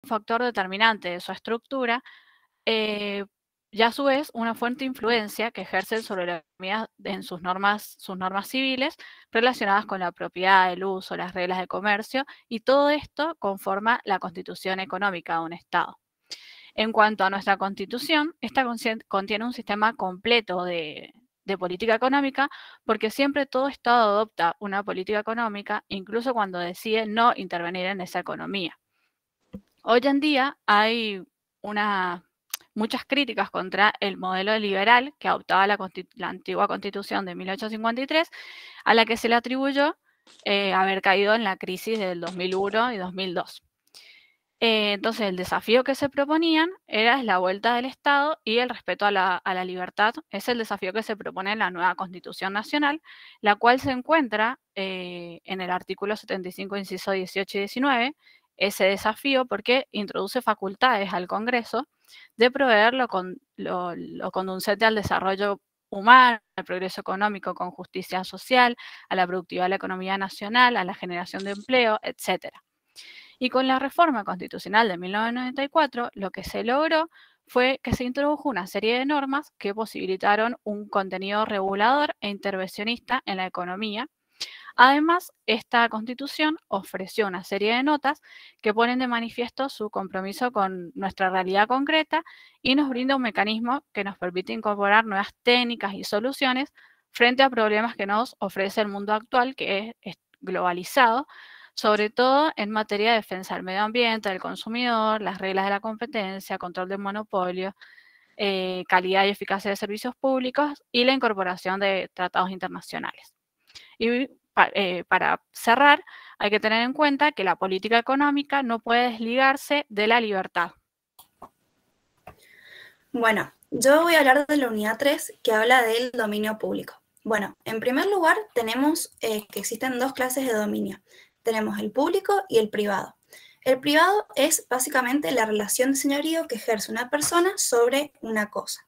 factor determinante de su estructura, y a su vez una fuerte influencia que ejercen sobre la economía en sus normas civiles relacionadas con la propiedad, el uso, las reglas de comercio, y todo esto conforma la constitución económica de un Estado. En cuanto a nuestra constitución, esta contiene un sistema completo de política económica, porque siempre todo Estado adopta una política económica, incluso cuando decide no intervenir en esa economía. Hoy en día hay muchas críticas contra el modelo liberal que adoptaba la antigua Constitución de 1853, a la que se le atribuyó haber caído en la crisis del 2001 y 2002. Entonces, el desafío que se proponían era la vuelta del Estado y el respeto a la libertad. Es el desafío que se propone en la nueva Constitución Nacional, la cual se encuentra en el artículo 75, inciso 18 y 19, ese desafío porque introduce facultades al Congreso de proveer lo conducente al desarrollo humano, al progreso económico con justicia social, a la productividad de la economía nacional, a la generación de empleo, etcétera. Y con la reforma constitucional de 1994, lo que se logró fue que se introdujo una serie de normas que posibilitaron un contenido regulador e intervencionista en la economía. Además, esta constitución ofreció una serie de notas que ponen de manifiesto su compromiso con nuestra realidad concreta y nos brinda un mecanismo que nos permite incorporar nuevas técnicas y soluciones frente a problemas que nos ofrece el mundo actual, que es globalizado, sobre todo en materia de defensa del medio ambiente, del consumidor, las reglas de la competencia, control del monopolio, calidad y eficacia de servicios públicos y la incorporación de tratados internacionales. Y para cerrar, hay que tener en cuenta que la política económica no puede desligarse de la libertad. Bueno, yo voy a hablar de la unidad 3, que habla del dominio público. Bueno, en primer lugar tenemos que existen dos clases de dominio. Tenemos el público y el privado. El privado es básicamente la relación de señorío que ejerce una persona sobre una cosa.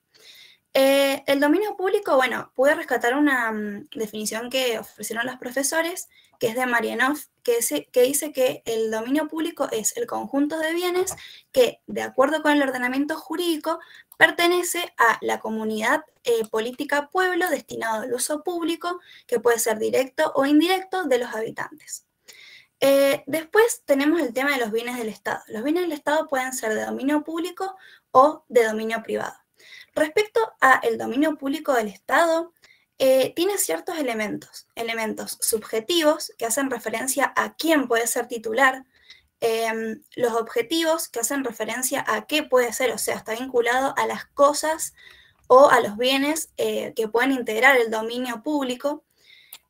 El dominio público, bueno, pude rescatar una definición que ofrecieron los profesores, que es de Marianov, que dice que el dominio público es el conjunto de bienes que, de acuerdo con el ordenamiento jurídico, pertenece a la comunidad política pueblo destinado al uso público, que puede ser directo o indirecto, de los habitantes. Después tenemos el tema de los bienes del Estado. Los bienes del Estado pueden ser de dominio público o de dominio privado. Respecto al dominio público del Estado, tiene ciertos elementos subjetivos que hacen referencia a quién puede ser titular, los objetivos que hacen referencia a qué puede ser, o sea, está vinculado a las cosas o a los bienes que pueden integrar el dominio público.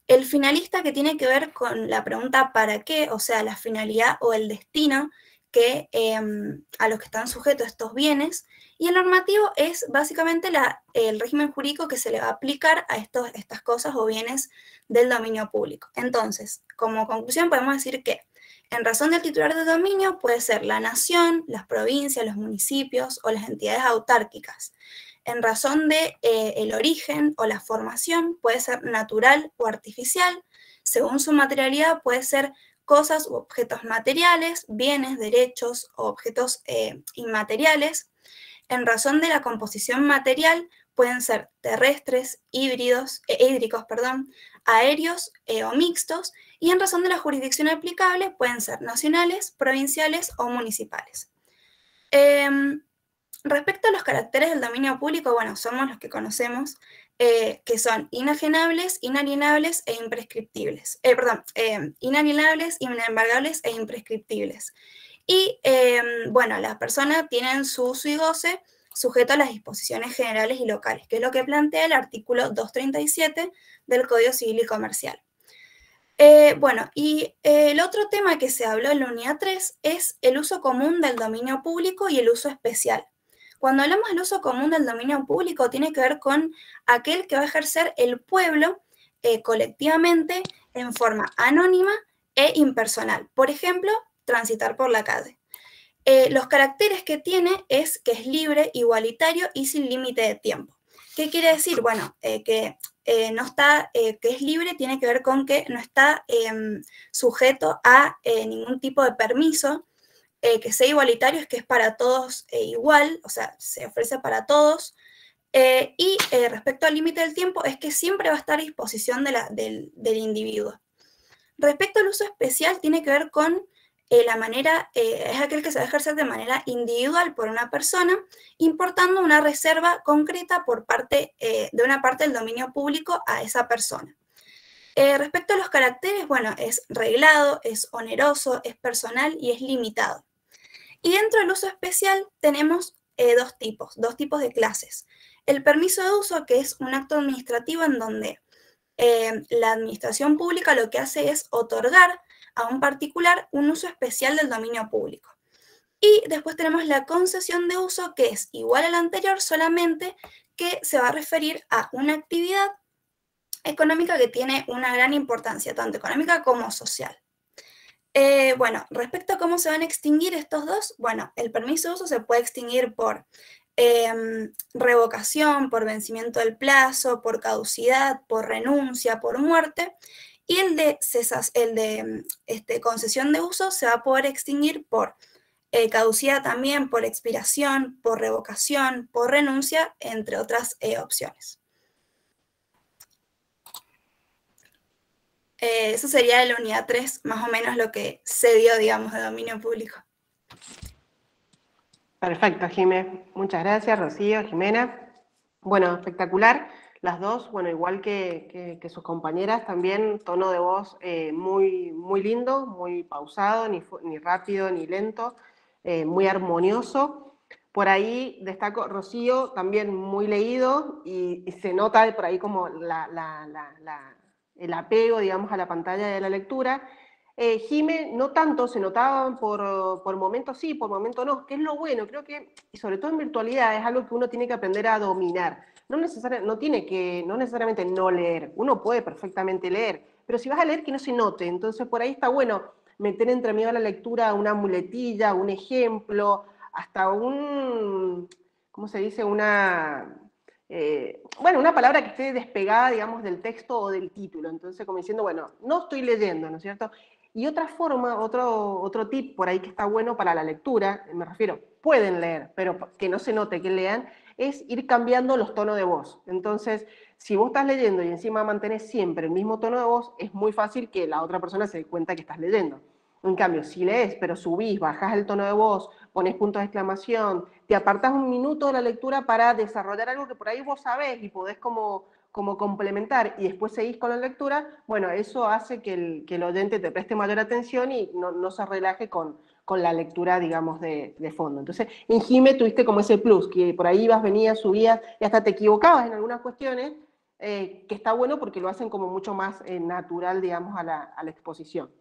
El finalista, que tiene que ver con la pregunta ¿para qué? O sea, la finalidad o el destino que, a los que están sujetos estos bienes. Y el normativo es básicamente el régimen jurídico que se le va a aplicar a estas cosas o bienes del dominio público. Entonces, como conclusión podemos decir que en razón del titular de dominio puede ser la nación, las provincias, los municipios o las entidades autárquicas. En razón de el origen o la formación puede ser natural o artificial. Según su materialidad puede ser cosas u objetos materiales, bienes, derechos o objetos inmateriales. En razón de la composición material pueden ser terrestres, hídricos, aéreos o mixtos, y en razón de la jurisdicción aplicable pueden ser nacionales, provinciales o municipales. Respecto a los caracteres del dominio público, bueno, somos los que conocemos, que son inajenables, inalienables e imprescriptibles. Inalienables, inembargables e imprescriptibles. Y, bueno, las personas tienen su uso y goce sujeto a las disposiciones generales y locales, que es lo que plantea el artículo 237 del Código Civil y Comercial. Bueno, y el otro tema que se habló en la unidad 3 es el uso común del dominio público y el uso especial. Cuando hablamos del uso común del dominio público, tiene que ver con aquel que va a ejercer el pueblo colectivamente en forma anónima e impersonal. Por ejemplo, transitar por la calle. Los caracteres que tiene es que es libre, igualitario y sin límite de tiempo. ¿Qué quiere decir? Bueno, que no está, que es libre, tiene que ver con que no está sujeto a ningún tipo de permiso, que sea igualitario es que es para todos igual, o sea, se ofrece para todos. Respecto al límite del tiempo, es que siempre va a estar a disposición del individuo. Respecto al uso especial, tiene que ver con la manera, es aquel que se va a ejercer de manera individual por una persona, importando una reserva concreta por parte de una parte del dominio público a esa persona. Respecto a los caracteres, bueno, es reglado, es oneroso, es personal y es limitado. Y dentro del uso especial tenemos dos tipos de clases. El permiso de uso, que es un acto administrativo en donde la administración pública lo que hace es otorgar a un particular un uso especial del dominio público. Y después tenemos la concesión de uso, que es igual a la anterior, solamente que se va a referir a una actividad económica que tiene una gran importancia, tanto económica como social. Bueno, respecto a cómo se van a extinguir estos dos, bueno, el permiso de uso se puede extinguir por revocación, por vencimiento del plazo, por caducidad, por renuncia, por muerte, y el de concesión de uso se va a poder extinguir por caducidad también, por expiración, por revocación, por renuncia, entre otras opciones. Eso sería de la unidad 3, más o menos lo que se dio, digamos, de dominio público. Perfecto, Jimé. Muchas gracias, Rocío, Jimena. Bueno, espectacular. Las dos, bueno, igual que sus compañeras, también tono de voz muy, muy lindo, muy pausado, ni rápido ni lento, muy armonioso. Por ahí destaco Rocío, también muy leído, y se nota por ahí como el apego, digamos, a la pantalla de la lectura. Jime, no tanto, se notaban por momentos sí, por momentos no, que es lo bueno, creo que, y sobre todo en virtualidad, es algo que uno tiene que aprender a dominar. No necesariamente no leer, uno puede perfectamente leer, pero si vas a leer que no se note, entonces por ahí está bueno meter entre medio de la lectura una muletilla, un ejemplo, hasta ¿cómo se dice? Una palabra que esté despegada, digamos, del texto o del título, entonces como diciendo, bueno, no estoy leyendo, ¿no es cierto? Y otra forma, otro tip por ahí que está bueno para la lectura, me refiero, pueden leer, pero que no se note que lean, es ir cambiando los tonos de voz. Entonces, si vos estás leyendo y encima mantenés siempre el mismo tono de voz, es muy fácil que la otra persona se dé cuenta que estás leyendo. En cambio, si lees, pero subís, bajás el tono de voz, pones puntos de exclamación, te apartás un minuto de la lectura para desarrollar algo que por ahí vos sabés y podés como complementar y después seguís con la lectura, bueno, eso hace que el oyente te preste mayor atención y no se relaje con la lectura, digamos, de fondo. Entonces, en Jime tuviste como ese plus, que por ahí ibas, venías, subías y hasta te equivocabas en algunas cuestiones, que está bueno porque lo hacen como mucho más natural, digamos, a la exposición.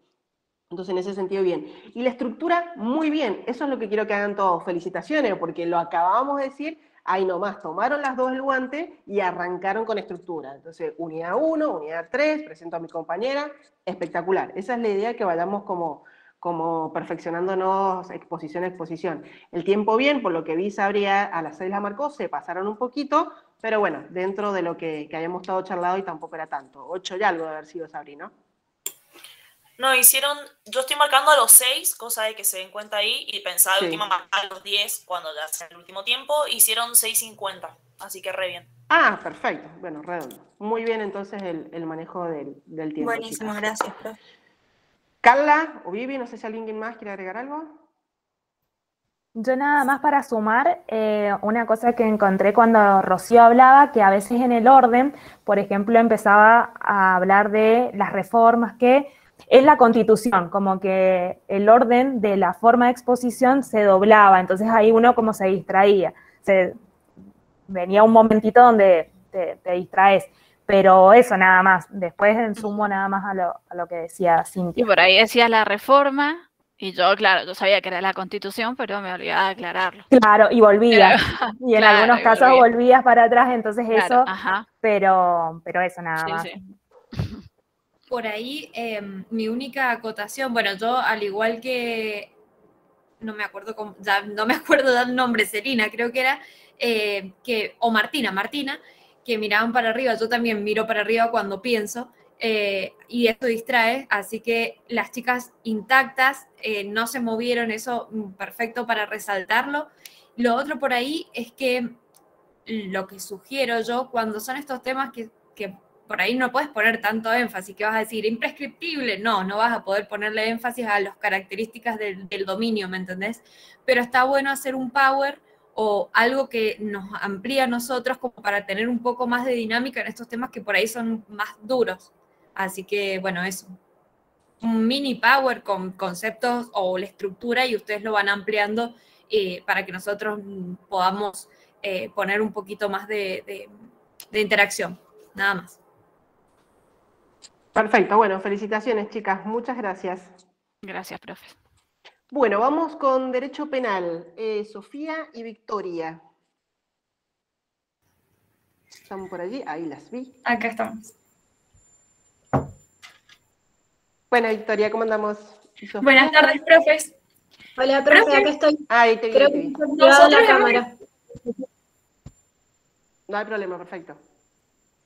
Entonces, en ese sentido, bien. Y la estructura, muy bien. Eso es lo que quiero que hagan todos. Felicitaciones, porque lo acabábamos de decir, ahí nomás, tomaron las dos el guante y arrancaron con estructura. Entonces, unidad 1, unidad 3, presento a mi compañera, espectacular. Esa es la idea, que vayamos como perfeccionándonos exposición a exposición. El tiempo bien, por lo que vi, Sabria a las 6 la marcó, se pasaron un poquito, pero bueno, dentro de lo que habíamos estado charlado y tampoco era tanto. 8 y algo de haber sido, Sabri, ¿no? No, yo estoy marcando a los 6, cosa de que se den cuenta ahí, y pensaba de última marcar a los 10 cuando ya sea el último tiempo, hicieron 6:50, así que re bien. Ah, perfecto, bueno, redondo. Muy bien entonces el manejo del tiempo. Buenísimo, chicas. Gracias, profe. Carla o Vivi, no sé si alguien más quiere agregar algo. Yo nada más para sumar una cosa que encontré cuando Rocío hablaba, que a veces en el orden, por ejemplo, empezaba a hablar de las reformas que es la Constitución, como que el orden de la forma de exposición se doblaba, entonces ahí uno como se distraía, venía un momentito donde te distraes, pero eso nada más, después en sumo nada más a lo que decía Cintia. Y por ahí decía la reforma, y yo, claro, yo sabía que era la Constitución, pero me olvidaba de aclararlo. Claro, y volvías, y en algunos casos volvías para atrás, entonces claro, eso, ajá. pero eso nada más. Sí. Por ahí, mi única acotación, bueno, yo al igual que, no me acuerdo del nombre, Selina creo que era, o Martina, que miraban para arriba, yo también miro para arriba cuando pienso, y eso distrae, así que las chicas intactas no se movieron, eso perfecto para resaltarlo. Lo otro por ahí es que lo que sugiero yo, cuando son estos temas que por ahí no puedes poner tanto énfasis, que vas a decir imprescriptible, no vas a poder ponerle énfasis a las características del dominio, ¿me entendés? Pero está bueno hacer un power o algo que nos amplía a nosotros como para tener un poco más de dinámica en estos temas que por ahí son más duros. Así que, bueno, eso. Un mini power con conceptos o la estructura y ustedes lo van ampliando para que nosotros podamos poner un poquito más de interacción. Nada más. Perfecto, bueno, felicitaciones, chicas. Muchas gracias. Gracias, profe. Bueno, vamos con Derecho Penal. Sofía y Victoria. ¿Están por allí? Ahí las vi. Acá estamos. Bueno, Victoria, ¿cómo andamos? Buenas tardes, profes. Hola, profe, acá estoy. Ahí te vi. Creo que está activada la cámara. No hay problema, perfecto.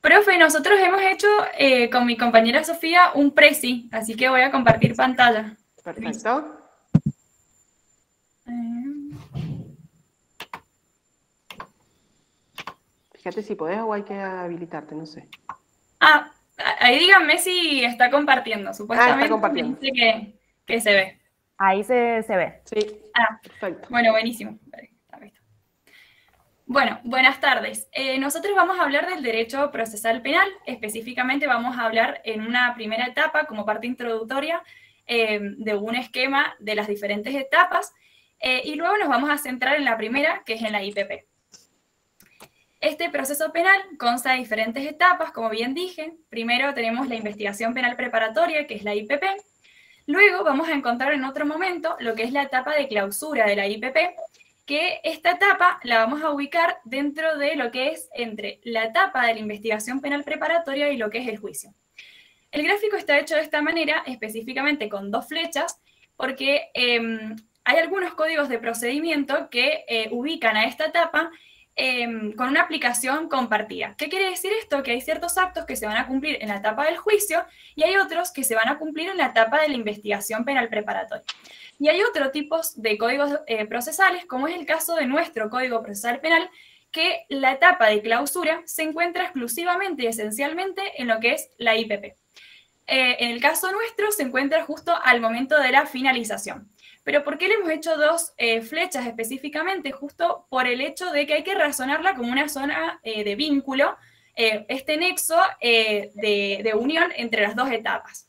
Profe, nosotros hemos hecho con mi compañera Sofía un presi, así que voy a compartir pantalla. Perfecto. Fíjate si podés o hay que habilitarte, no sé. Ahí díganme si está compartiendo. Supuestamente está compartiendo. Dice que se ve. Ahí se ve. Sí, perfecto. Bueno, buenísimo. Bueno, buenas tardes. Nosotros vamos a hablar del derecho procesal penal. Específicamente vamos a hablar en una primera etapa, como parte introductoria, de un esquema de las diferentes etapas, y luego nos vamos a centrar en la primera, que es en la IPP. Este proceso penal consta de diferentes etapas, como bien dije. Primero tenemos la investigación penal preparatoria, que es la IPP. Luego vamos a encontrar en otro momento lo que es la etapa de clausura de la IPP, que esta etapa la vamos a ubicar dentro de lo que es entre la etapa de la investigación penal preparatoria y lo que es el juicio. El gráfico está hecho de esta manera, específicamente con 2 flechas, porque hay algunos códigos de procedimiento que ubican a esta etapa con una aplicación compartida. ¿Qué quiere decir esto? Que hay ciertos actos que se van a cumplir en la etapa del juicio y hay otros que se van a cumplir en la etapa de la investigación penal preparatoria. Y hay otros tipos de códigos procesales, como es el caso de nuestro Código Procesal Penal, que la etapa de clausura se encuentra exclusivamente y esencialmente en lo que es la IPP. En el caso nuestro se encuentra justo al momento de la finalización. Pero ¿por qué le hemos hecho 2 flechas específicamente? Justo por el hecho de que hay que razonarla como una zona de vínculo, este nexo de unión entre las 2 etapas.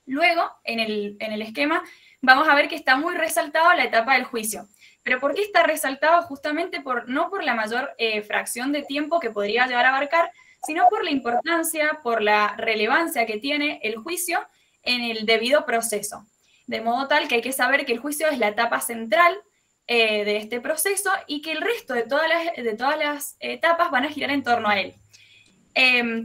Luego, en el esquema, vamos a ver que está muy resaltado la etapa del juicio. ¿Pero por qué está resaltado? Justamente no por la mayor fracción de tiempo que podría llegar a abarcar, sino por la importancia, por la relevancia que tiene el juicio en el debido proceso. De modo tal que hay que saber que el juicio es la etapa central de este proceso y que el resto de todas las etapas van a girar en torno a él.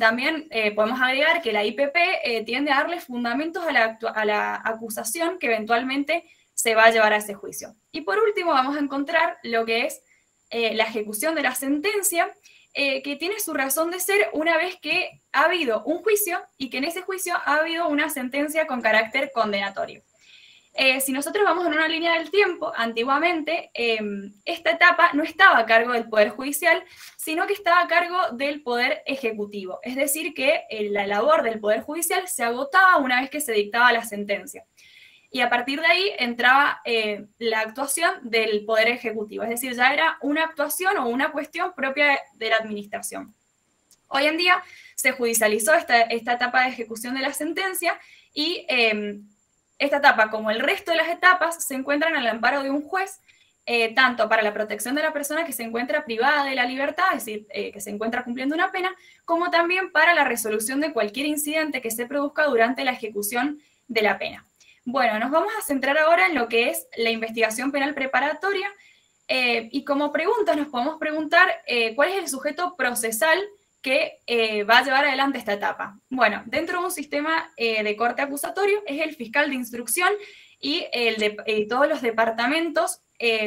También podemos agregar que la IPP tiende a darle fundamentos a la acusación que eventualmente se va a llevar a ese juicio. Y por último vamos a encontrar lo que es la ejecución de la sentencia, que tiene su razón de ser una vez que ha habido un juicio y que en ese juicio ha habido una sentencia con carácter condenatorio. Si nosotros vamos en una línea del tiempo, antiguamente esta etapa no estaba a cargo del Poder Judicial, sino que estaba a cargo del Poder Ejecutivo. Es decir, que la labor del Poder Judicial se agotaba una vez que se dictaba la sentencia. Y a partir de ahí entraba la actuación del Poder Ejecutivo. Es decir, ya era una actuación o una cuestión propia de la administración. Hoy en día se judicializó esta etapa de ejecución de la sentencia y esta etapa, como el resto de las etapas, se encuentran al amparo de un juez, tanto para la protección de la persona que se encuentra privada de la libertad, es decir, que se encuentra cumpliendo una pena, como también para la resolución de cualquier incidente que se produzca durante la ejecución de la pena. Bueno, nos vamos a centrar ahora en lo que es la investigación penal preparatoria, y como preguntas nos podemos preguntar cuál es el sujeto procesal que va a llevar adelante esta etapa. Bueno, dentro de un sistema de corte acusatorio es el fiscal de instrucción y todos los departamentos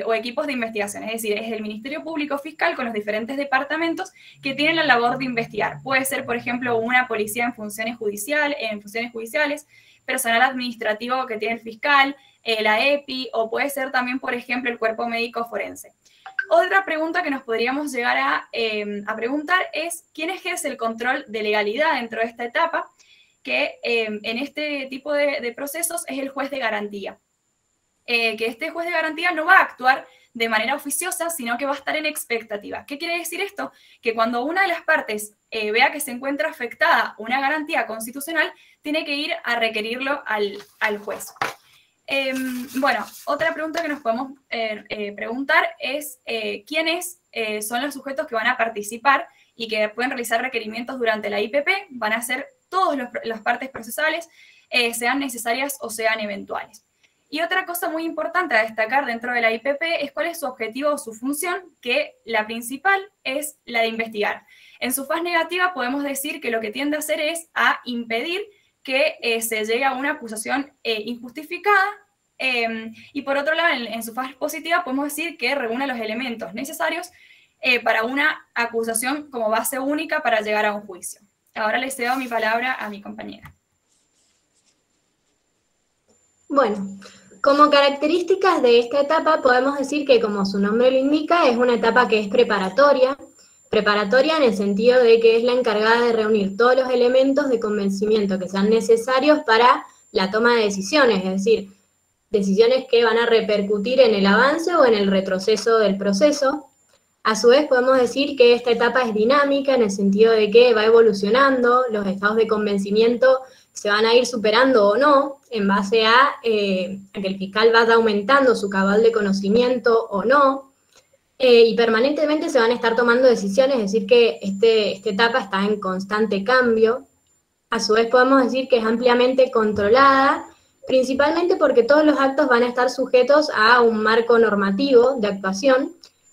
o equipos de investigación, es decir, es el Ministerio Público Fiscal con los diferentes departamentos que tienen la labor de investigar. Puede ser, por ejemplo, una policía en funciones judiciales, personal administrativo que tiene el fiscal, la EPI, o puede ser también, por ejemplo, el cuerpo médico forense. Otra pregunta que nos podríamos llegar a preguntar es ¿quién ejerce el control de legalidad dentro de esta etapa? Que en este tipo de procesos es el juez de garantía. Que este juez de garantía no va a actuar de manera oficiosa, sino que va a estar en expectativa. ¿Qué quiere decir esto? Que cuando una de las partes vea que se encuentra afectada una garantía constitucional, tiene que ir a requerirlo al juez. Bueno, otra pregunta que nos podemos preguntar es ¿quiénes son los sujetos que van a participar y que pueden realizar requerimientos durante la IPP? Van a ser todas las partes procesales, sean necesarias o sean eventuales. Y otra cosa muy importante a destacar dentro de la IPP es cuál es su objetivo o su función, que la principal es la de investigar. En su faz negativa podemos decir que lo que tiende a hacer es a impedir que se llegue a una acusación injustificada, y por otro lado, en su faz positiva podemos decir que reúne los elementos necesarios para una acusación como base única para llegar a un juicio. Ahora le cedo mi palabra a mi compañera. Bueno, como características de esta etapa podemos decir que, como su nombre lo indica, es una etapa que es preparatoria. Preparatoria en el sentido de que es la encargada de reunir todos los elementos de convencimiento que sean necesarios para la toma de decisiones, es decir, decisiones que van a repercutir en el avance o en el retroceso del proceso. A su vez podemos decir que esta etapa es dinámica en el sentido de que va evolucionando, los estados de convencimiento se van a ir superando o no, en base a que el fiscal vaya aumentando su cabal de conocimiento o no, y permanentemente se van a estar tomando decisiones, es decir que esta etapa está en constante cambio. A su vez podemos decir que es ampliamente controlada, principalmente porque todos los actos van a estar sujetos a un marco normativo de actuación,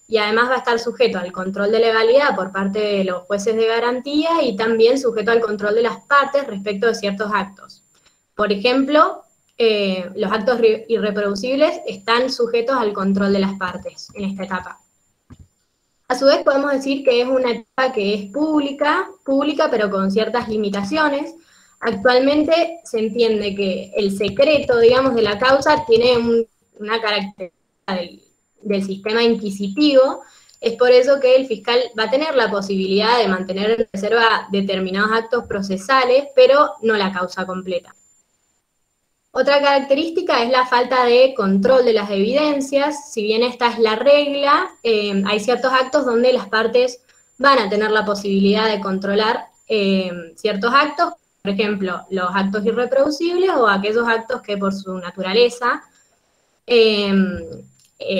y además va a estar sujeto al control de legalidad por parte de los jueces de garantía y también sujeto al control de las partes respecto de ciertos actos. Por ejemplo, los actos irreproducibles están sujetos al control de las partes en esta etapa. A su vez podemos decir que es una etapa que es pública pero con ciertas limitaciones. Actualmente se entiende que el secreto, digamos, de la causa tiene una característica del sistema inquisitivo. Es por eso que el fiscal va a tener la posibilidad de mantener en reserva determinados actos procesales, pero no la causa completa. Otra característica es la falta de control de las evidencias. Si bien esta es la regla, hay ciertos actos donde las partes van a tener la posibilidad de controlar ciertos actos, por ejemplo, los actos irreproducibles o aquellos actos que por su naturaleza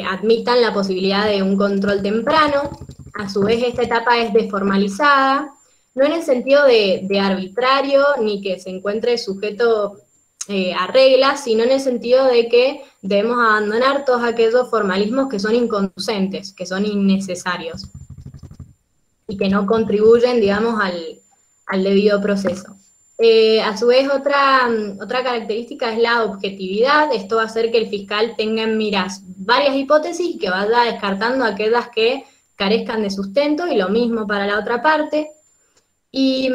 admitan la posibilidad de un control temprano. A su vez, esta etapa es desformalizada, no en el sentido de arbitrario, ni que se encuentre sujeto a reglas, sino en el sentido de que debemos abandonar todos aquellos formalismos que son inconducentes, que son innecesarios, y que no contribuyen, digamos, al debido proceso. A su vez, otra característica es la objetividad. Esto va a hacer que el fiscal tenga en miras varias hipótesis y que vaya descartando aquellas que carezcan de sustento, y lo mismo para la otra parte. Y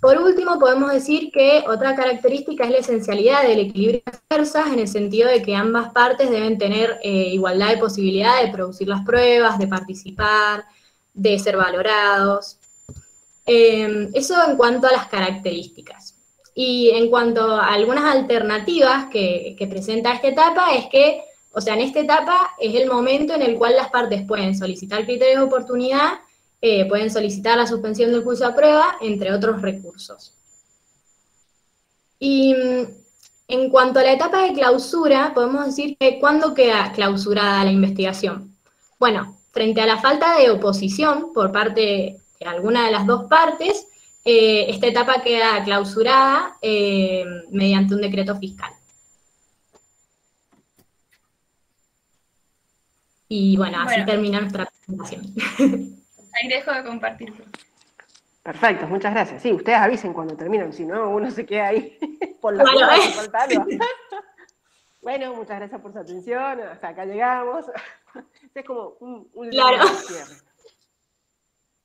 por último, podemos decir que otra característica es la esencialidad del equilibrio de fuerzas, en el sentido de que ambas partes deben tener igualdad de posibilidad de producir las pruebas, de participar, de ser valorados. Eso en cuanto a las características. Y en cuanto a algunas alternativas que presenta esta etapa, es que, o sea, en esta etapa es el momento en el cual las partes pueden solicitar criterios de oportunidad, pueden solicitar la suspensión del juicio a prueba, entre otros recursos. Y en cuanto a la etapa de clausura, podemos decir que ¿cuándo queda clausurada la investigación? Bueno, frente a la falta de oposición por parte de alguna de las dos partes, esta etapa queda clausurada mediante un decreto fiscal. Y bueno, así termina nuestra presentación. Ahí dejo de compartir. Perfecto, muchas gracias. Sí, ustedes avisen cuando terminan, si no, uno se queda ahí por la duda, falta algo. Bueno, muchas gracias por su atención, hasta acá llegamos. Es como un Claro. cierre.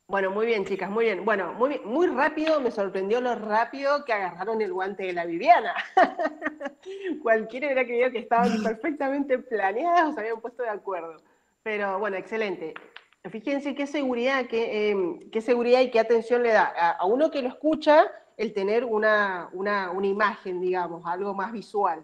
Bueno, muy bien, chicas, muy bien. Bueno, muy bien, muy rápido, me sorprendió lo rápido que agarraron el guante de la Viviana. Cualquiera hubiera creído que estaban perfectamente planeadas o se habían puesto de acuerdo. Pero bueno, excelente. Fíjense qué seguridad y qué atención le da a uno que lo escucha el tener una imagen, digamos, algo más visual.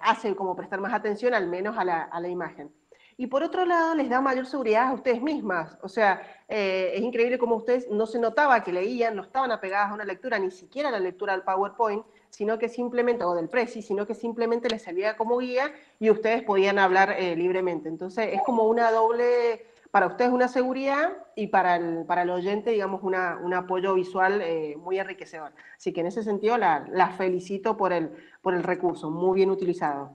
Hace como prestar más atención al menos a la imagen. Y por otro lado, les da mayor seguridad a ustedes mismas. O sea, es increíble cómo ustedes no se notaba que leían, no estaban apegadas a una lectura, ni siquiera a la lectura del PowerPoint, sino que simplemente, o del Prezi, sino que simplemente les servía como guía y ustedes podían hablar libremente. Entonces, es como una doble, para ustedes una seguridad y para el oyente, digamos, un apoyo visual muy enriquecedor. Así que en ese sentido, la felicito por el recurso, muy bien utilizado.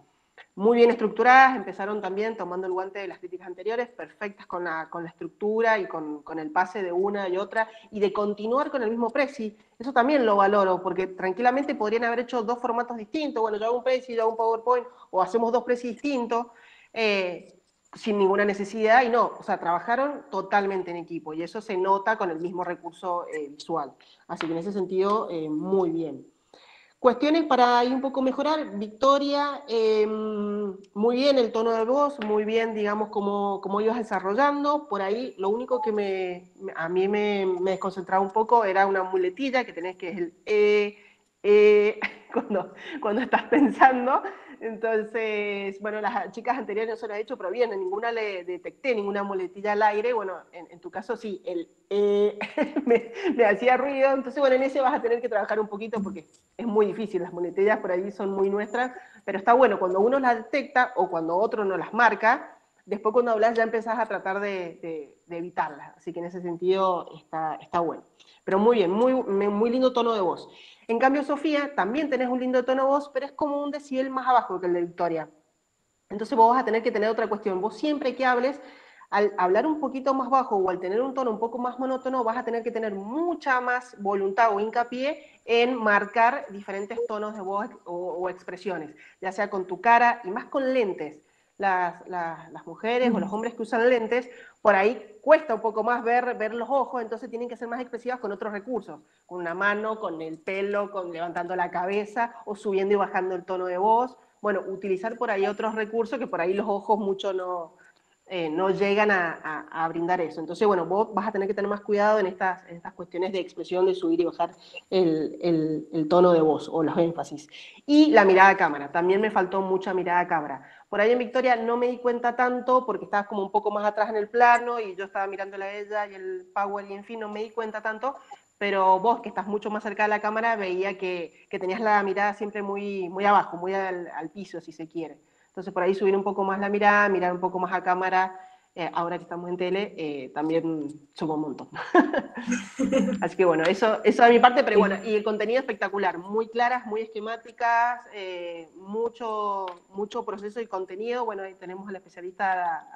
Muy bien estructuradas, empezaron también tomando el guante de las críticas anteriores, perfectas con la estructura y con el pase de una y otra, y de continuar con el mismo Prezi. Eso también lo valoro, porque tranquilamente podrían haber hecho 2 formatos distintos. Bueno, yo hago un Prezi, yo hago un PowerPoint, o hacemos 2 Prezi distintos, sin ninguna necesidad, y no, o sea, trabajaron totalmente en equipo, y eso se nota con el mismo recurso visual. Así que en ese sentido, muy bien. Cuestiones para ahí un poco mejorar. Victoria, muy bien el tono de voz, muy bien, digamos, cómo ibas desarrollando. Por ahí lo único que a mí me desconcentraba un poco era una muletilla que tenés, que es el cuando estás pensando. Entonces, bueno, las chicas anteriores no se lo he hecho, pero bien, en ninguna le detecté ninguna muletilla al aire. Bueno, en tu caso sí, el me hacía ruido. Entonces, bueno, en ese vas a tener que trabajar un poquito porque es muy difícil, las muletillas por ahí son muy nuestras, pero está bueno cuando uno las detecta o cuando otro no las marca, después cuando hablas ya empezás a tratar de evitarlas. Así que en ese sentido está bueno. Pero muy bien, muy lindo tono de voz. En cambio, Sofía, también tenés un lindo tono de voz, pero es como un decibel más abajo que el de Victoria. Entonces vos vas a tener que tener otra cuestión. Vos siempre que hables, al hablar un poquito más bajo o al tener un tono un poco más monótono, vas a tener que tener mucha más voluntad o hincapié en marcar diferentes tonos de voz o expresiones, ya sea con tu cara y más con lentes. Las mujeres o los hombres que usan lentes, por ahí cuesta un poco más ver los ojos, entonces tienen que ser más expresivas con otros recursos, con una mano, con el pelo, con levantando la cabeza o subiendo y bajando el tono de voz. Bueno, utilizar por ahí otros recursos que por ahí los ojos mucho no llegan a brindar eso. Entonces, bueno, vos vas a tener que tener más cuidado en estas cuestiones de expresión, de subir y bajar el tono de voz o los énfasis. Y la mirada a cámara, también me faltó mucha mirada a cámara. Por ahí en Victoria no me di cuenta tanto porque estabas como un poco más atrás en el plano y yo estaba mirándola a ella y el Power y en fin, no me di cuenta tanto, pero vos que estás mucho más cerca de la cámara veía que tenías la mirada siempre muy abajo, muy al piso si se quiere. Entonces por ahí subir un poco más la mirada, mirar un poco más a cámara, ahora que estamos en tele, también suma un montón. Así que bueno, eso de mi parte, pero bueno, y el contenido espectacular, muy claras, muy esquemáticas, mucho proceso y contenido. Bueno, ahí tenemos al especialista,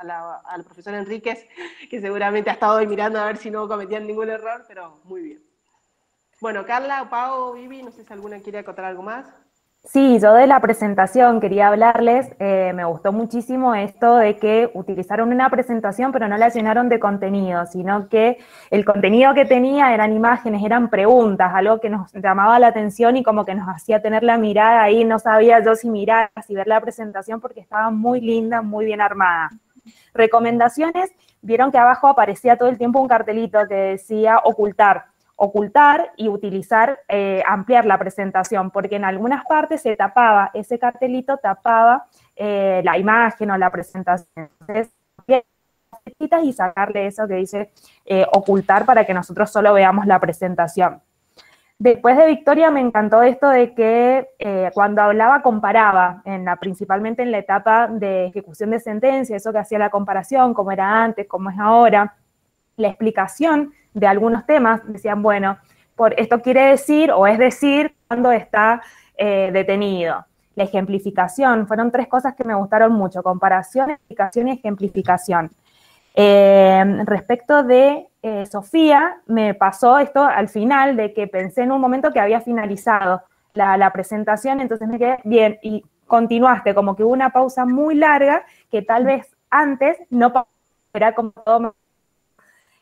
al profesor Enríquez, que seguramente ha estado ahí mirando a ver si no cometían ningún error, pero muy bien. Bueno, Carla, Pau, Vivi, no sé si alguna quiere acotar algo más. Sí, yo de la presentación quería hablarles, me gustó muchísimo esto de que utilizaron una presentación pero no la llenaron de contenido, sino que el contenido que tenía eran imágenes, eran preguntas, algo que nos llamaba la atención y como que nos hacía tener la mirada ahí, no sabía yo si mirar, si ver la presentación porque estaba muy linda, muy bien armada. Recomendaciones, vieron que abajo aparecía todo el tiempo un cartelito que decía ocultar y utilizar, ampliar la presentación, porque en algunas partes se tapaba, ese cartelito tapaba la imagen o la presentación. Entonces, y sacarle eso que dice ocultar para que nosotros solo veamos la presentación. Después de Victoria me encantó esto de que cuando hablaba comparaba, principalmente en la etapa de ejecución de sentencia, eso que hacía la comparación, cómo era antes, cómo es ahora, la explicación de algunos temas, decían, bueno, esto quiere decir, o es decir, cuando está detenido. La ejemplificación, fueron 3 cosas que me gustaron mucho, comparación, explicación y ejemplificación. Respecto de Sofía, me pasó esto al final, de que pensé en un momento que había finalizado la presentación, entonces me quedé bien, y continuaste, como que hubo una pausa muy larga que tal vez antes no era como todo.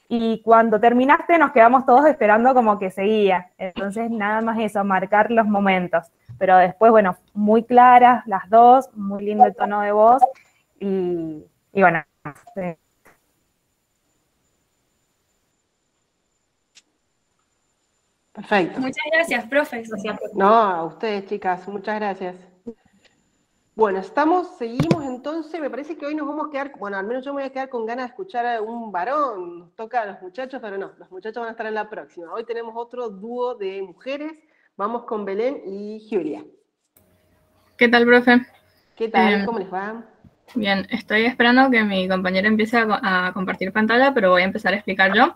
Y cuando terminaste nos quedamos todos esperando como que seguía. Entonces nada más eso, marcar los momentos. Pero después, bueno, muy claras las dos, muy lindo el tono de voz y bueno. Sí. Perfecto. Muchas gracias, profes. No, a ustedes, chicas, muchas gracias. Bueno, seguimos entonces, me parece que hoy nos vamos a quedar, bueno, al menos yo me voy a quedar con ganas de escuchar a un varón, nos toca a los muchachos, pero no, los muchachos van a estar en la próxima. Hoy tenemos otro dúo de mujeres, vamos con Belén y Julia. ¿Qué tal, profe? ¿Qué tal? ¿Cómo les va? Bien, estoy esperando que mi compañero empiece a compartir pantalla, pero voy a empezar a explicar yo.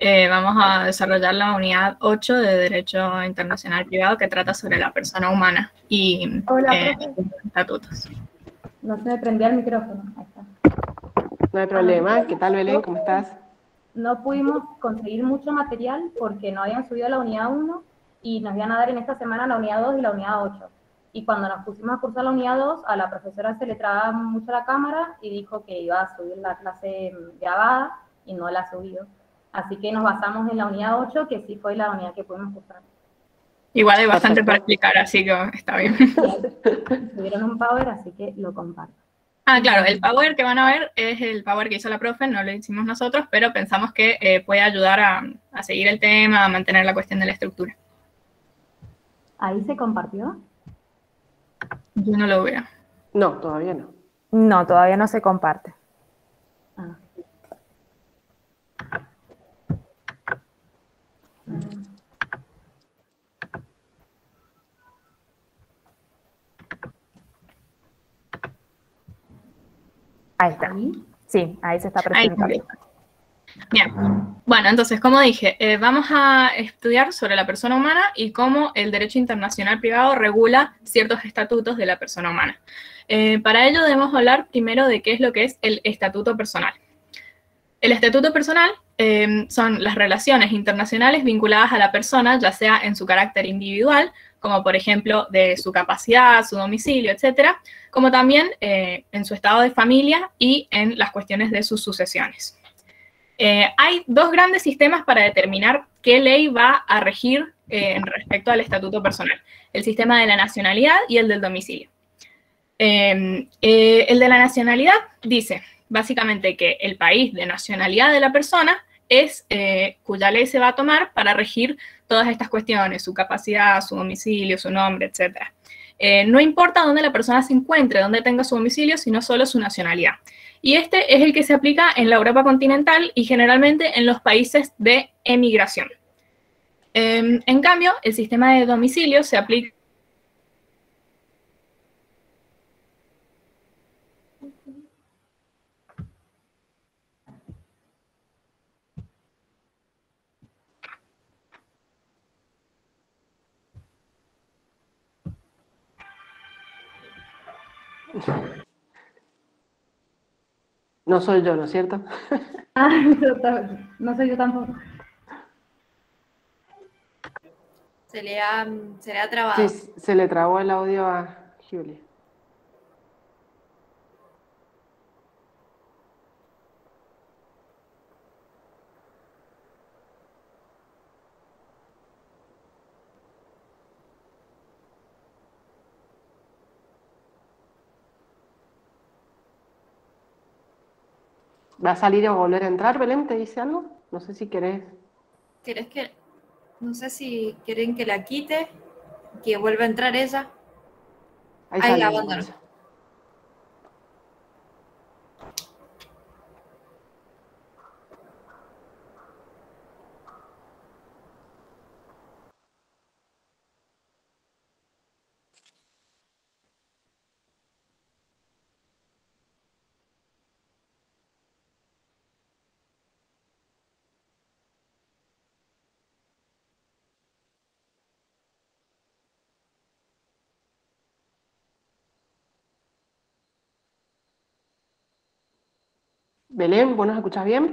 Vamos a desarrollar la unidad 8 de Derecho Internacional Privado que trata sobre la persona humana y estatutos. No se me prendía el micrófono. Ahí está. No hay problema. ¿Qué tal, Belén? ¿Cómo estás? No pudimos conseguir mucho material porque no habían subido la unidad 1 y nos iban a dar en esta semana la unidad 2 y la unidad 8. Y cuando nos pusimos a cursar la unidad 2, a la profesora se le trababa mucho la cámara y dijo que iba a subir la clase grabada y no la ha subido. Así que nos basamos en la unidad 8, que sí fue la unidad que pudimos cursar. Igual hay bastante para explicar, así que está bien. Subieron un Power, así que lo comparto. Ah, claro, el Power que van a ver es el Power que hizo la profe, no lo hicimos nosotros, pero pensamos que puede ayudar a seguir el tema, a mantener la cuestión de la estructura. ¿Ahí se compartió? Yo no lo veo. No, todavía no. No, todavía no se comparte. Ah. Ahí está. Sí, ahí se está presentando. Bien, bueno, entonces, como dije, vamos a estudiar sobre la persona humana y cómo el derecho internacional privado regula ciertos estatutos de la persona humana. Para ello debemos hablar primero de qué es lo que es el estatuto personal. El estatuto personal son las relaciones internacionales vinculadas a la persona, ya sea en su carácter individual, como por ejemplo de su capacidad, su domicilio, etcétera, como también en su estado de familia y en las cuestiones de sus sucesiones. Hay dos grandes sistemas para determinar qué ley va a regir respecto al estatuto personal: el sistema de la nacionalidad y el del domicilio. El de la nacionalidad dice básicamente que el país de nacionalidad de la persona es cuya ley se va a tomar para regir todas estas cuestiones, su capacidad, su domicilio, su nombre, etc. No importa dónde la persona se encuentre, dónde tenga su domicilio, sino solo su nacionalidad. Y este es el que se aplica en la Europa continental y generalmente en los países de emigración. En cambio, el sistema de domicilio se aplica No soy yo, ¿no es cierto? No soy yo tampoco. Se le ha trabado. Sí, se le trabó el audio a Julia. ¿Va a salir o volver a entrar, Belén? ¿Te dice algo? No sé si querés. ¿Querés que.? No sé si quieren que la quite, que vuelva a entrar ella. Ahí la abandonó. Belén, ¿vos nos escuchás bien?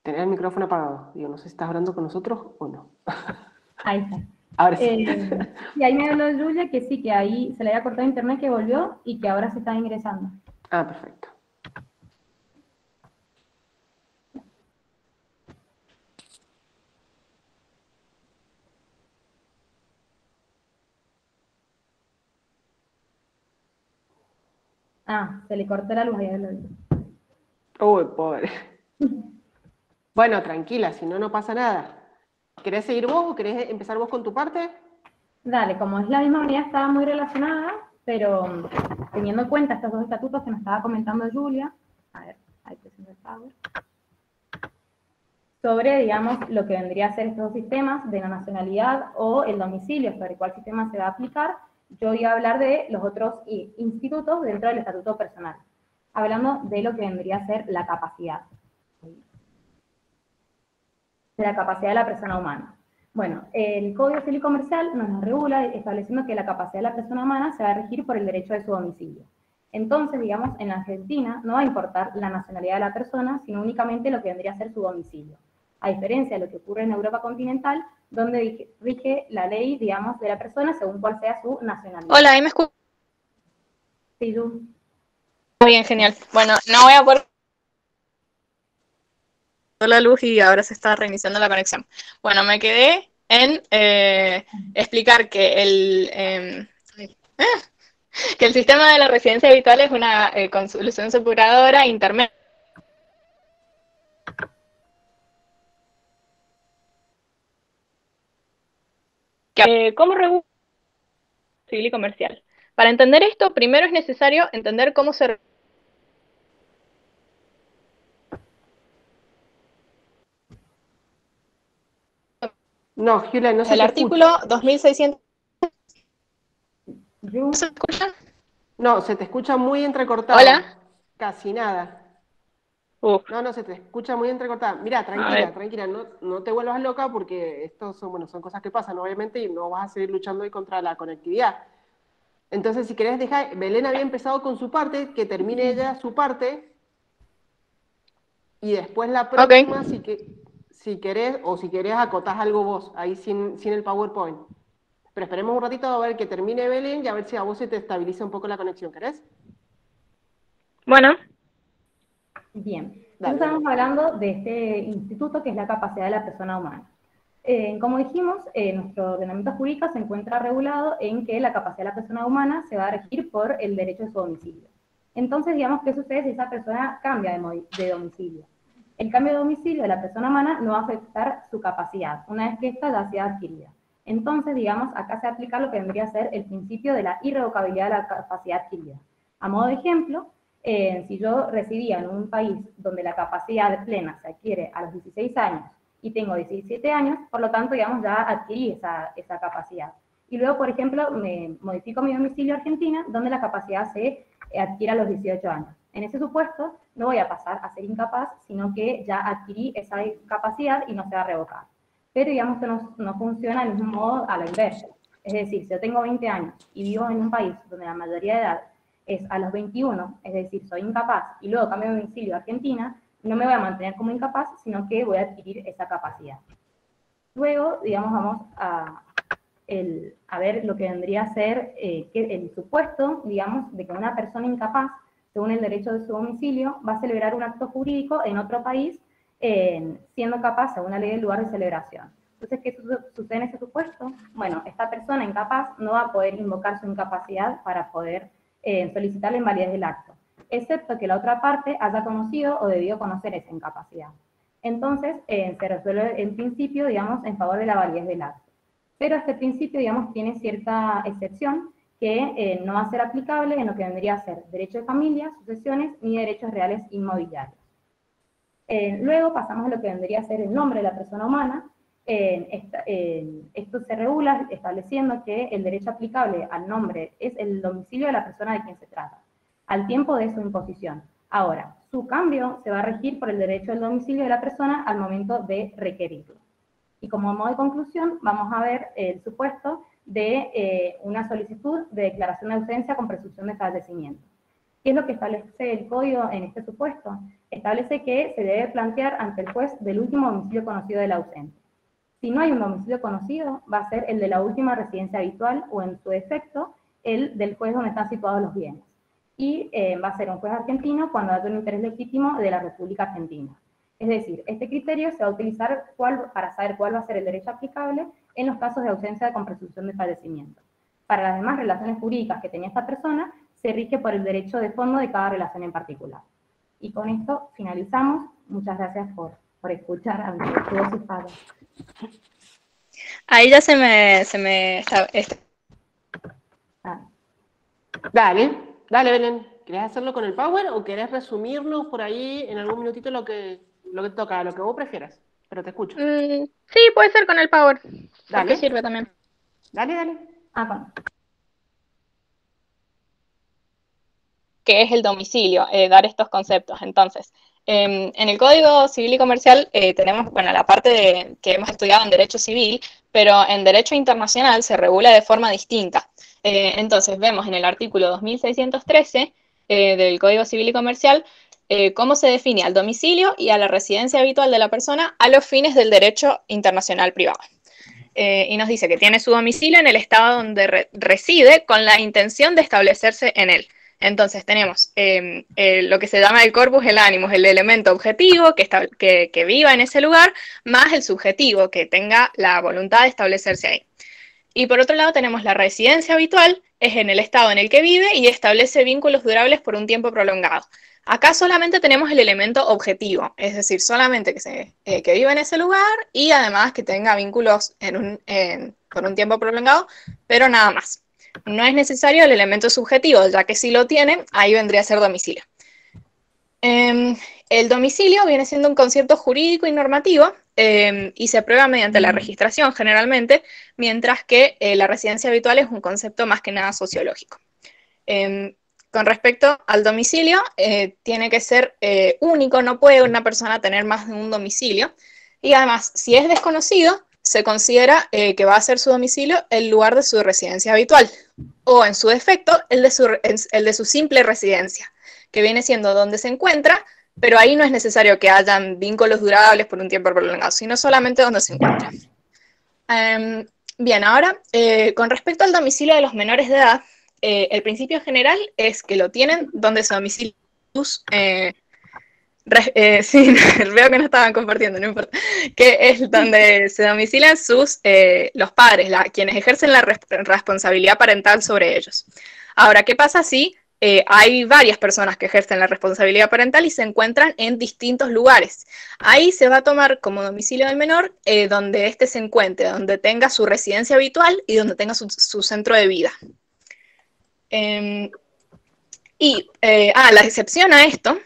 Tenés el micrófono apagado. Digo, no sé si estás hablando con nosotros o no. Ahí está. Ahora sí. Y ahí me habló Julia que sí, que ahí se le había cortado internet, que volvió y que ahora se está ingresando. Ah, perfecto. Ah, se le cortó la luz, ahí lo vi. Uy, pobre. Bueno, tranquila, si no, no pasa nada. ¿Querés seguir vos o querés empezar vos con tu parte? Dale, como es la misma unidad, estaba muy relacionada, pero teniendo en cuenta estos dos estatutos que nos estaba comentando Julia, a ver, ahí presento el Power, sobre, digamos, lo que vendría a ser estos dos sistemas de la nacionalidad o el domicilio, sobre cuál sistema se va a aplicar, yo iba a hablar de los otros institutos dentro del estatuto personal, hablando de lo que vendría a ser la capacidad. De la capacidad de la persona humana. Bueno, el Código Civil y Comercial nos regula estableciendo que la capacidad de la persona humana se va a regir por el derecho de su domicilio. Entonces, digamos, en la Argentina no va a importar la nacionalidad de la persona, sino únicamente lo que vendría a ser su domicilio. A diferencia de lo que ocurre en Europa continental, donde rige la ley, digamos, de la persona según cuál sea su nacionalidad. Hola, ¿ahí me escuchas? Sí, Ju. Bien, genial. Bueno, no voy a poder la luz y ahora se está reiniciando la conexión. Bueno, me quedé en explicar que que el sistema de la residencia habitual es una solución superadora intermedia. ¿Cómo regula civil y comercial? Para entender esto, primero es necesario entender cómo se... No, Julia, no se El te artículo escucha. 2600... Ju. ¿Se escucha? No, se te escucha muy entrecortado. Hola. Casi nada. Uf. No, se te escucha muy entrecortada. Mira, tranquila, no te vuelvas loca porque esto son cosas que pasan, obviamente, y no vas a seguir luchando ahí contra la conectividad. Entonces, si querés dejar, Belén había empezado con su parte, que termine ella su parte, y después la próxima, si querés, acotás algo vos, ahí sin el PowerPoint. Pero esperemos un ratito a ver que termine Belén y a ver si a vos se te estabiliza un poco la conexión, ¿querés? Bueno. Bien, entonces estamos hablando de este instituto que es la capacidad de la persona humana. Como dijimos, nuestro ordenamiento jurídico se encuentra regulado en que la capacidad de la persona humana se va a regir por el derecho de su domicilio. Entonces, digamos, ¿qué sucede si esa persona cambia de domicilio? El cambio de domicilio de la persona humana no va a afectar su capacidad, una vez que ésta ya sea adquirida. Entonces, digamos, acá se aplica lo que vendría a ser el principio de la irrevocabilidad de la capacidad adquirida. A modo de ejemplo, si yo residía en un país donde la capacidad plena se adquiere a los 16 años y tengo 17 años, por lo tanto, digamos, ya adquirí esa capacidad. Y luego, por ejemplo, me modifico mi domicilio a Argentina, donde la capacidad se adquiere a los 18 años. En ese supuesto, no voy a pasar a ser incapaz, sino que ya adquirí esa capacidad y no se va a revocar. Pero digamos que no funciona del mismo modo a la inversa. Es decir, si yo tengo 20 años y vivo en un país donde la mayoría de edad es a los 21, es decir, soy incapaz, y luego cambio de domicilio a Argentina, no me voy a mantener como incapaz, sino que voy a adquirir esa capacidad. Luego, digamos, vamos a ver lo que vendría a ser el supuesto, digamos, de que una persona incapaz, según el derecho de su domicilio, va a celebrar un acto jurídico en otro país, siendo capaz, según la ley del lugar de celebración. Entonces, ¿qué sucede en ese supuesto? Bueno, esta persona incapaz no va a poder invocar su incapacidad para poder solicitar la invalidez del acto, excepto que la otra parte haya conocido o debido conocer esa incapacidad. Entonces, se resuelve en principio, digamos, en favor de la validez del acto. Pero este principio, digamos, tiene cierta excepción que no va a ser aplicable en lo que vendría a ser derecho de familia, sucesiones, ni derechos reales inmobiliarios. Luego pasamos a lo que vendría a ser el nombre de la persona humana. Esto se regula estableciendo que el derecho aplicable al nombre es el domicilio de la persona de quien se trata, al tiempo de su imposición. Ahora, su cambio se va a regir por el derecho del domicilio de la persona al momento de requerirlo. Y como modo de conclusión, vamos a ver el supuesto de una solicitud de declaración de ausencia con presunción de fallecimiento. ¿Qué es lo que establece el código en este supuesto? Establece que se debe plantear ante el juez del último domicilio conocido del ausente. Si no hay un domicilio conocido, va a ser el de la última residencia habitual o, en su defecto, el del juez donde están situados los bienes. Y va a ser un juez argentino cuando haya un interés legítimo de la República Argentina. Es decir, este criterio se va a utilizar para saber cuál va a ser el derecho aplicable en los casos de ausencia con presunción de fallecimiento. Para las demás relaciones jurídicas que tenía esta persona, se rige por el derecho de fondo de cada relación en particular. Y con esto finalizamos. Muchas gracias por escuchar a mis todos sus padres. Ahí ya se me Dale, Belén. ¿Querés hacerlo con el Power o querés resumirnos por ahí en algún minutito lo que te toca, lo que vos prefieras? Pero te escucho. Sí, puede ser con el Power. Dale. Porque sirve también. Dale. Bueno. ¿Qué es el domicilio? Dar estos conceptos. Entonces, en el Código Civil y Comercial tenemos, la parte que hemos estudiado en Derecho Civil, pero en Derecho Internacional se regula de forma distinta. Entonces, vemos en el artículo 2613 del Código Civil y Comercial cómo se define al domicilio y a la residencia habitual de la persona a los fines del derecho internacional privado. Y nos dice que tiene su domicilio en el estado donde reside con la intención de establecerse en él. Entonces tenemos lo que se llama el corpus el animus, el elemento objetivo que viva en ese lugar, más el subjetivo, que tenga la voluntad de establecerse ahí. Y por otro lado tenemos la residencia habitual, es en el estado en el que vive y establece vínculos durables por un tiempo prolongado. Acá solamente tenemos el elemento objetivo, es decir, solamente que viva en ese lugar y además que tenga vínculos por un tiempo prolongado, pero nada más. No es necesario el elemento subjetivo, ya que si lo tiene, ahí vendría a ser domicilio. El domicilio viene siendo un concepto jurídico y normativo y se aprueba mediante la registración generalmente, mientras que la residencia habitual es un concepto más que nada sociológico. Con respecto al domicilio, tiene que ser único, no puede una persona tener más de un domicilio, y además, si es desconocido, se considera que va a ser su domicilio el lugar de su residencia habitual, o en su defecto, el de su simple residencia, que viene siendo donde se encuentra, pero ahí no es necesario que hayan vínculos durables por un tiempo prolongado, sino solamente donde se encuentra. Bien, ahora, con respecto al domicilio de los menores de edad, el principio general es que lo tienen donde se domicilian sus... sí, veo que no estaban compartiendo, no importa, que es donde se domicilian los padres, quienes ejercen la responsabilidad parental sobre ellos. Ahora, ¿qué pasa si hay varias personas que ejercen la responsabilidad parental y se encuentran en distintos lugares? Ahí se va a tomar como domicilio del menor donde éste se encuentre, donde tenga su residencia habitual y donde tenga su centro de vida. La excepción a esto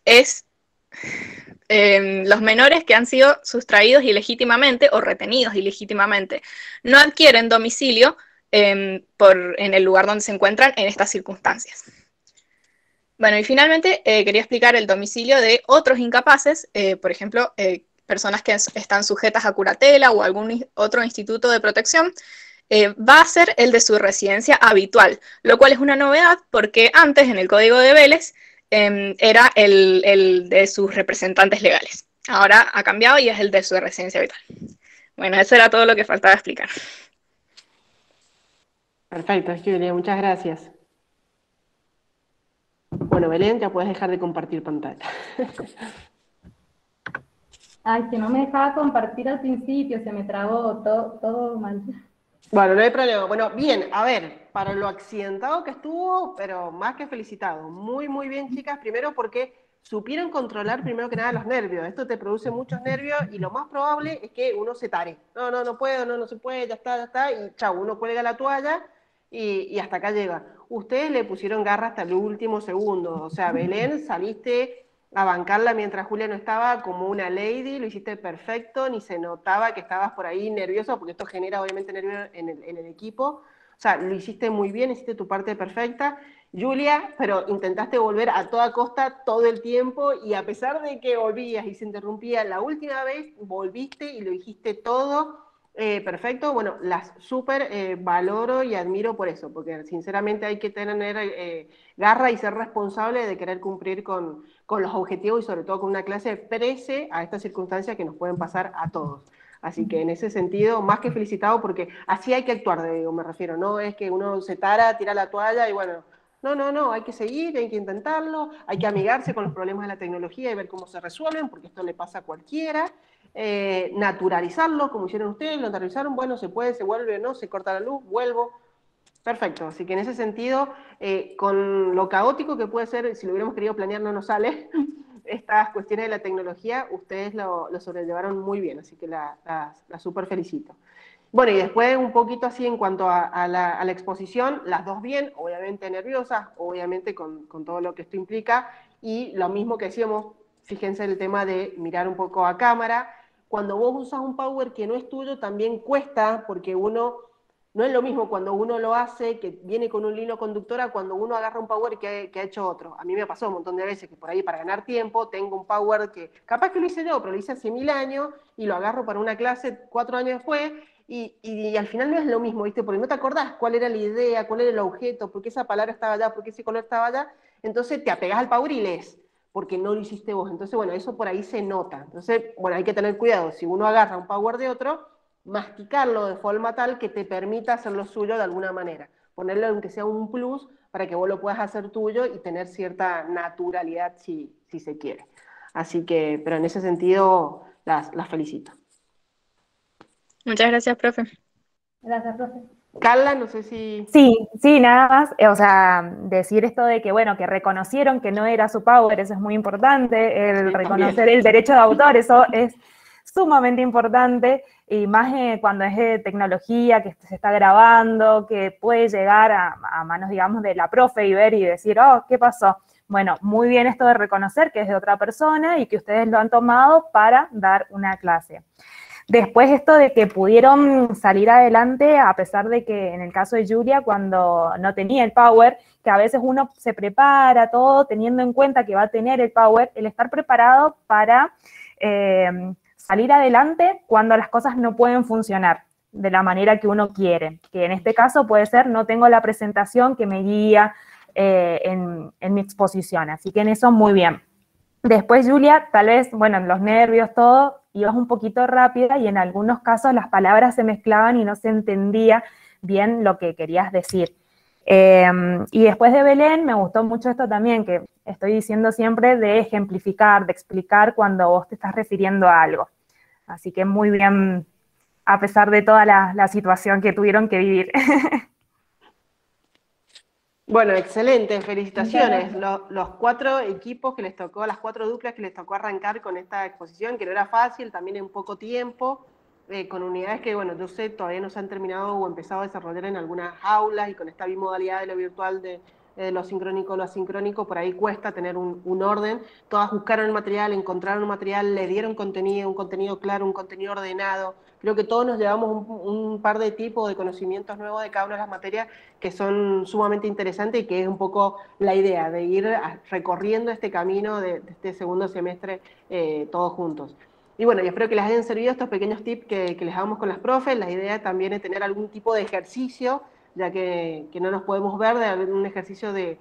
es los menores que han sido sustraídos ilegítimamente o retenidos ilegítimamente. No adquieren domicilio en el lugar donde se encuentran en estas circunstancias. Bueno, y finalmente quería explicar el domicilio de otros incapaces, por ejemplo, personas que están sujetas a curatela o algún otro instituto de protección. Va a ser el de su residencia habitual, lo cual es una novedad porque antes en el Código de Vélez era el de sus representantes legales. Ahora ha cambiado y es el de su residencia habitual. Bueno, eso era todo lo que faltaba explicar. Perfecto, Julia, muchas gracias. Bueno, Belén, ya puedes dejar de compartir pantalla. Ay, que no me dejaba compartir al principio, se me trabó todo mal. Bueno, no hay problema. Bueno, bien, a ver, para lo accidentado que estuvo, pero más que felicitado. Muy, muy bien, chicas. Primero porque supieron controlar primero que nada los nervios. Esto te produce muchos nervios y lo más probable es que uno se tare. No puedo, no se puede, ya está, y chau, uno cuelga la toalla y hasta acá llega. Ustedes le pusieron garra hasta el último segundo. O sea, Belén, saliste a bancarla mientras Julia no estaba como una lady, lo hiciste perfecto, ni se notaba que estabas por ahí nervioso, porque esto genera obviamente nervios en el equipo. O sea, lo hiciste muy bien, hiciste tu parte perfecta. Julia, pero intentaste volver a toda costa todo el tiempo, y a pesar de que volvías y se interrumpía, la última vez volviste y lo dijiste todo perfecto. Bueno, las súper valoro y admiro por eso, porque sinceramente hay que tener garra y ser responsable de querer cumplir con los objetivos y sobre todo con una clase prese a estas circunstancias que nos pueden pasar a todos. Así que en ese sentido, más que felicitado, porque así hay que actuar, digo, me refiero, no es que uno se tira la toalla y bueno, no, hay que seguir, hay que intentarlo, hay que amigarse con los problemas de la tecnología y ver cómo se resuelven, porque esto le pasa a cualquiera. Naturalizarlo, como hicieron ustedes, lo naturalizaron, bueno, se puede, se vuelve, no, se corta la luz, vuelvo. Perfecto, así que en ese sentido, con lo caótico que puede ser, si lo hubiéramos querido planear no nos sale, estas cuestiones de la tecnología, ustedes lo sobrellevaron muy bien, así que la súper felicito. Bueno, y después un poquito así en cuanto a la exposición, las dos bien, obviamente nerviosas, obviamente con todo lo que esto implica, y lo mismo que decíamos, fíjense el tema de mirar un poco a cámara. Cuando vos usas un Power que no es tuyo, también cuesta, porque no es lo mismo cuando uno lo hace, que viene con un hilo conductor, a cuando uno agarra un Power que ha hecho otro. A mí me pasó un montón de veces que por ahí para ganar tiempo tengo un Power que capaz que lo hice yo, pero lo hice hace 1000 años y lo agarro para una clase 4 años después y al final no es lo mismo, ¿viste? Porque no te acordás cuál era la idea, cuál era el objeto, por qué esa palabra estaba allá, por qué ese color estaba allá. Entonces te apegás al Power y lees, porque no lo hiciste vos. Entonces, bueno, eso por ahí se nota. Entonces, bueno, hay que tener cuidado. Si uno agarra un Power de otro, masticarlo de forma tal que te permita hacer lo suyo de alguna manera. Ponerle aunque sea un plus para que vos lo puedas hacer tuyo y tener cierta naturalidad si se quiere. Así que, pero en ese sentido, las felicito. Muchas gracias, profe. Gracias, profe. Carla, no sé si... Sí, nada más, o sea, decir esto de que, bueno, que reconocieron que no era su Power, eso es muy importante, el reconocer también el derecho de autor, eso es sumamente importante, y más cuando es de tecnología, que se está grabando, que puede llegar a manos, digamos, de la profe y ver y decir, oh, ¿qué pasó? Bueno, muy bien esto de reconocer que es de otra persona y que ustedes lo han tomado para dar una clase. Después esto de que pudieron salir adelante, a pesar de que en el caso de Julia, cuando no tenía el Power, que a veces uno se prepara todo teniendo en cuenta que va a tener el Power, el estar preparado para salir adelante cuando las cosas no pueden funcionar de la manera que uno quiere, que en este caso puede ser no tengo la presentación que me guía en mi exposición, así que en eso muy bien. Después, Julia, tal vez, bueno, en los nervios, todo, ibas un poquito rápida y en algunos casos las palabras se mezclaban y no se entendía bien lo que querías decir. Y después de Belén, me gustó mucho esto también, que estoy diciendo siempre de ejemplificar, de explicar cuando vos te estás refiriendo a algo. Así que muy bien, a pesar de toda la situación que tuvieron que vivir. Bueno, excelente, felicitaciones. Los 4 equipos que les tocó, las 4 duplas que les tocó arrancar con esta exposición, que no era fácil, también en poco tiempo, con unidades que, bueno, yo sé, todavía no se han terminado o empezado a desarrollar en algunas aulas y con esta bimodalidad de lo virtual de lo sincrónico, lo asincrónico, por ahí cuesta tener un orden. Todas buscaron el material, encontraron el material, le dieron contenido, un contenido claro, un contenido ordenado. Creo que todos nos llevamos un par de tipos de conocimientos nuevos de cada una de las materias que son sumamente interesantes y que es un poco la idea de ir recorriendo este camino de este segundo semestre todos juntos. Y bueno, yo espero que les hayan servido estos pequeños tips que les damos con las profes. La idea también es tener algún tipo de ejercicio, ya que no nos podemos ver, de un ejercicio de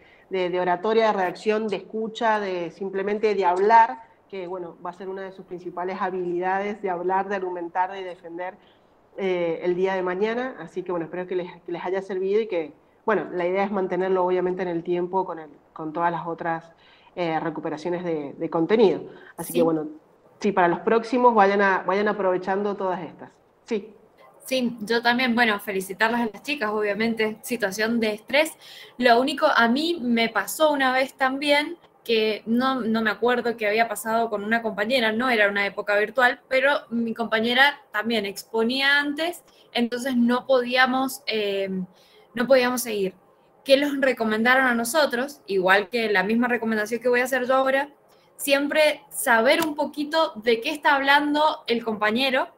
oratoria, de redacción, de escucha, de simplemente de hablar, que bueno, va a ser una de sus principales habilidades, de hablar, de argumentar, de defender el día de mañana. Así que bueno, espero que les haya servido y que, bueno, la idea es mantenerlo obviamente en el tiempo con todas las otras recuperaciones de contenido. Así que bueno, sí, para los próximos vayan aprovechando todas estas. Sí. Sí, yo también, bueno, felicitarlas a las chicas, obviamente, situación de estrés. Lo único, a mí me pasó una vez también, que no me acuerdo qué había pasado con una compañera, no era una época virtual, pero mi compañera también exponía antes, entonces no podíamos seguir. ¿Qué nos recomendaron a nosotros? Igual que la misma recomendación que voy a hacer yo ahora, siempre saber un poquito de qué está hablando el compañero.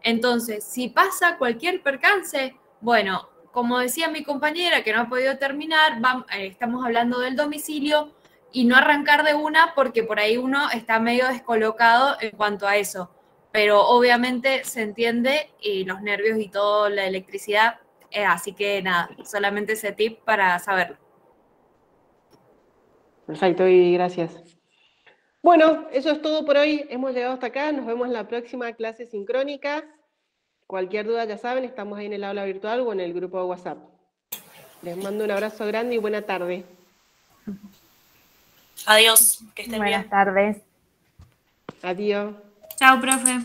Entonces, si pasa cualquier percance, bueno, como decía mi compañera que no ha podido terminar, estamos hablando del domicilio y no arrancar de una porque por ahí uno está medio descolocado en cuanto a eso. Pero obviamente se entiende y los nervios y todo, la electricidad, así que nada, solamente ese tip para saberlo. Perfecto, y gracias. Bueno, eso es todo por hoy. Hemos llegado hasta acá. Nos vemos en la próxima clase sincrónica. Cualquier duda, ya saben, estamos ahí en el aula virtual o en el grupo de WhatsApp. Les mando un abrazo grande y buena tarde. Adiós, que estén Buenas bien. tardes. Adiós. Chao, profe.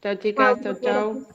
Chao, chicas. Chao, chao.